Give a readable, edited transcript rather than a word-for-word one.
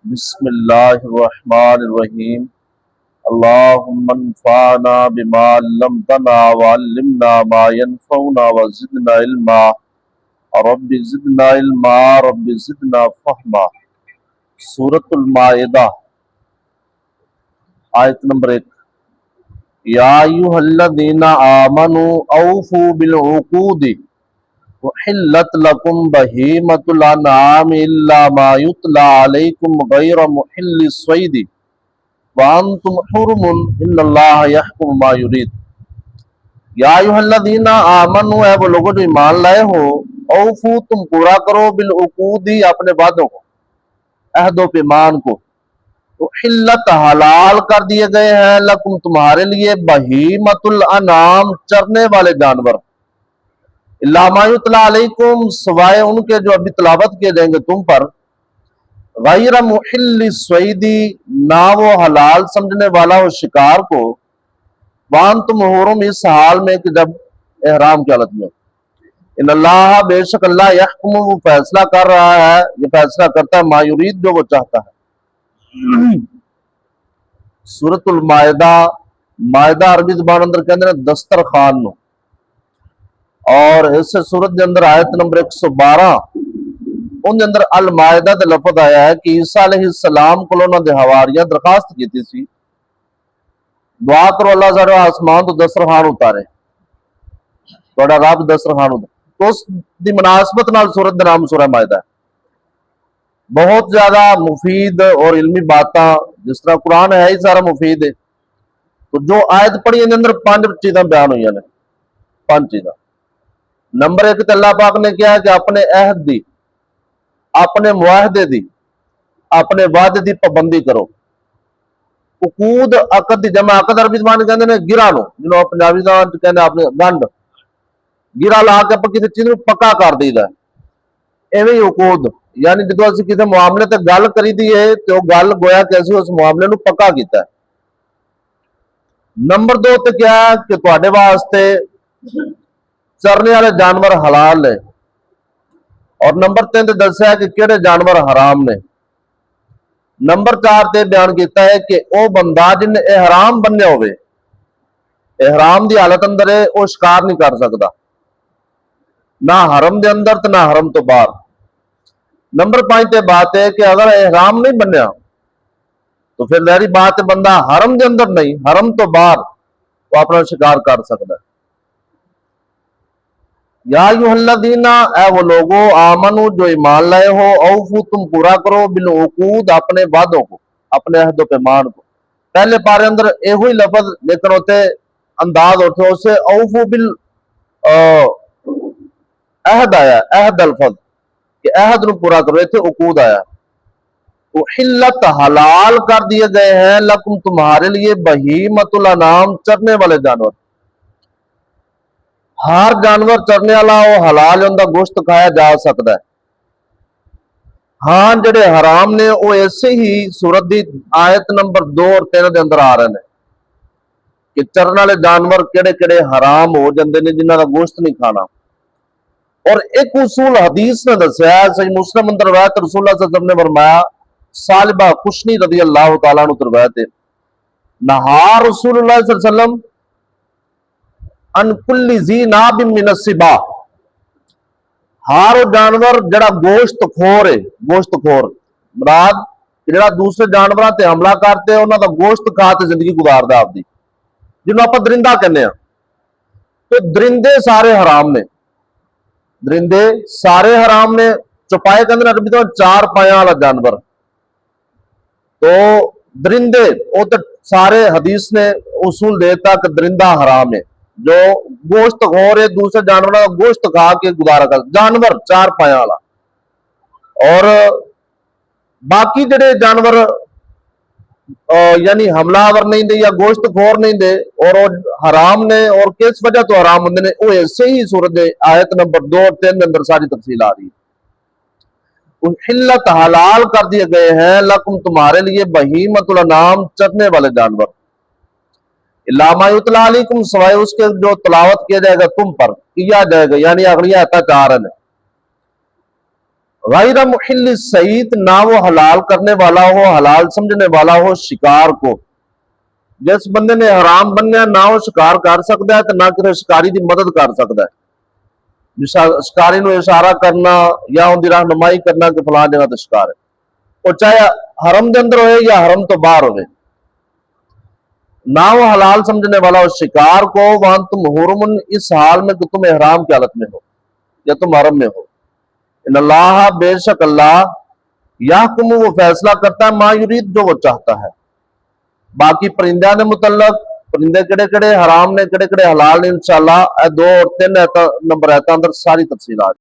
بسم اللہ الرحمن الرحیم اللہم انفعنا بما علمتنا وعلمنا ما ينفعنا وزدنا علما رب زدنا علما رب زدنا فہما۔ سورۃ المائدہ آیت نمبر 1۔ یا ایھا الذین آمنوا اوفوا بالعقود احلت لکم بہیمۃ الانعام الا ما یتلی علیکم غیر محل الصید وانتم حرم ان اللہ یحکم ما یرید۔ یا ایھا الذین آمنوا، اے وہ لوگوں جو ایمان لائے ہو، اوفو تم پورا کرو بالعقود اپنے وعدوں کو، عہد و پیمان کو، احلت حلال کر دیے گئے ہیں لکم تمہارے لیے بہیمۃ الانعام چرنے والے جانور، الا ما یتلی علیکم سوائے ان کے جو ابھی تلاوت کیے جائیں گے تم پر، غیر محل الصید نہ وہ حلال سمجھنے والا ہو شکار کو، وانتم حرم اس حال میں کہ جب احرام کی حالت میں ہو۔ ان اللہ بے شک اللہ یحکم وہ فیصلہ کر رہا ہے، یہ فیصلہ کرتا ہے ما یرید جو وہ چاہتا ہے۔ سورۃ المائدہ، مائدہ عربی زبان اندر کہتے ہیں دسترخوان نو، اور اس سورت کے اندر آیت نمبر 112 ان کے اندر المائدہ دے لفظ آیا ہے کہ عیسیٰ علیہ السلام کو انہوں نے حواریاں درخواست کی تھی دعا کرو اللہ ذرا آسمان تو دسترخوان اتارے، تھوڑا رب دسترخوان اتارے، تو اس دی مناسبت نال سورت دا نام سورہ مائدہ ہے۔ بہت زیادہ مفید اور علمی باتاں، جس طرح قرآن ہے ہی سارا مفید ہے، تو جو آیت پڑھی ان اندر 5 چیزاں بیان ہوئی ہیں، 5 چیزاں۔ نمبر 1 تو اللہ پاک نے کیا ہے کہ اپنے عہد دی، اپنے معاہدے دی، اپنے وعدے دی پابندی کرو۔ عقود عقد دی جمع، عقد عربی زبان کہندے نے گرا نو، جنوں پنجابی زبان وچ کہندے اپنے گنڈ، گرا لا کے اپنے کسی چیز نو پکا کر دئیدا ہے، ایویں ہی عقود، یعنی جدوں اسی کسی معاملے تے گل کری دی ہے تے او گل گویا کہ اسی اس معاملے نو پکا کیتا ہے۔ نمبر 2 تے کیا ہے کہ تواڈے واسطے چرنے والے جانور حلال ہے، اور نمبر 3 تے دسیا ہے کہ کہڑے جانور حرام نے۔ نمبر 4 تے بیان کیتا ہے کہ او بندہ جن نے احرام بننے ہوئے، احرام دی حالت اندر ہے او شکار نہیں کر سکتا، نہ حرم دے اندر تے نہ حرم تو باہر۔ نمبر 5 تے بات ہے کہ اگر احرام نہیں بنیا تو پھر ظاہری بات ہے بندہ حرم دے اندر نہیں، حرم تو باہر وہ اپنا شکار کر سکتا ہے۔ یا ایھا الذین، اے وہ لوگو آمنو جو ایمان لائے ہو، اوفو تم پورا کرو بالعقود اپنے وعدوں کو، اپنے عہد و پیمان کو۔ پہلے پارے اندر ایہی لفظ لیکن ہوتے انداز ہوتے اسے اوفو بال عہد آیا، عہد الفظ کہ عہد نو پورا کرو، ایتھے عقود آیا۔ احلت حلال کر دیے گئے ہیں لکم تمہارے لیے بہیمۃ الانعام چرنے والے جانور، ہر جانور چرنے والا وہ حلال ہے، ان کا گوشت کھایا جا سکتا ہے۔ ہاں جڑے حرام نے وہ ایسے ہی سورت دی آیت نمبر 2 اور 3 دے اندر آ رہے ہیں کہ چرنے والے جانور کیڑے کیڑے حرام ہو جاندے نے جنہاں دا گوشت نہیں کھانا۔ اور ایک اصول حدیث نے دسیا ہے، صحیح مسلم اندر روایت رسول اللہ صلی اللہ علیہ وسلم نے فرمایا، صالبہ خشنی رضی اللہ تعالیٰ عنہ کی روایت ہے، نہا رسول اللہ صلی اللہ علیہ وسلم ان کل ذی ناب من السباع، ہر جانور جڑا گوشت خور ہے، گوشت خور مراد جڑا دوسرے جانوراں تے حملہ کرتے انہاں دا گوشت کھا کے زندگی گزاردا آپ دی، جنوں آپ درندہ کہنے ہیں۔ تو درندے سارے حرام نے، درندے سارے حرام نے۔ چوپائے کہندے عربی تو 4 پایاں والا جانور، تو درندے وہ تو سارے حدیث نے اصول دیتا کہ درندہ حرام ہے، جو گوشت خور ہے، دوسرے جانوروں کا گوشت کھا کے گزارا کر، جانور 4 پایاں والا۔ اور باقی جڑے جانور یعنی حملہ آور نہیں دے یا گوشت خور نہیں دے اور وہ حرام نے، اور کس وجہ تو حرام ہوندے نے، وہ ایسے ہی صورت آیت نمبر 2 اور 3 اندر ساری تفصیل آ رہی ہے۔ حلت حلال کر دیے گئے ہیں لکم تمہارے لیے بہیمۃ الانعام چرنے والے جانور، الا ما یتلی علیکم سوائے اس کے جو تلاوت کیا جائے گا تم پر، کیا جائے گا، یعنی اگلی آیتیں 4 ہیں۔ غیر محل الصید، نہ وہ حلال کرنے والا ہو، حلال سمجھنے والا ہو شکار کو. جس بندے نے حرام بننا نہ وہ شکار کر سکتا ہے تو نہ کسی شکاری کی مدد کر سکتا ہے. شکاری نو اشارہ کرنا یا ان کی رہنمائی کرنا کہ فلاں جگہ تے شکار ہے، وہ چاہے حرم دے اندر ہوئے یا حرم تو باہر ہوئے. نہ وہ حلال سمجھنے والا ہو شکار کو، وان تم حرم، اس حال میں کہ تم احرام کی حالت میں ہو یا تم حرم میں ہو. ان اللہ، بے شک اللہ، یحکم، وہ فیصلہ کرتا ہے، ما یرید، جو وہ چاہتا ہے. باقی پرندہ نے متعلق، پرندے کڑے کڑے حرام نے، کڑے کڑے حلال نے، انشاءاللہ 2 اور 3 نمبر آیتاں اندر ساری تفصیلات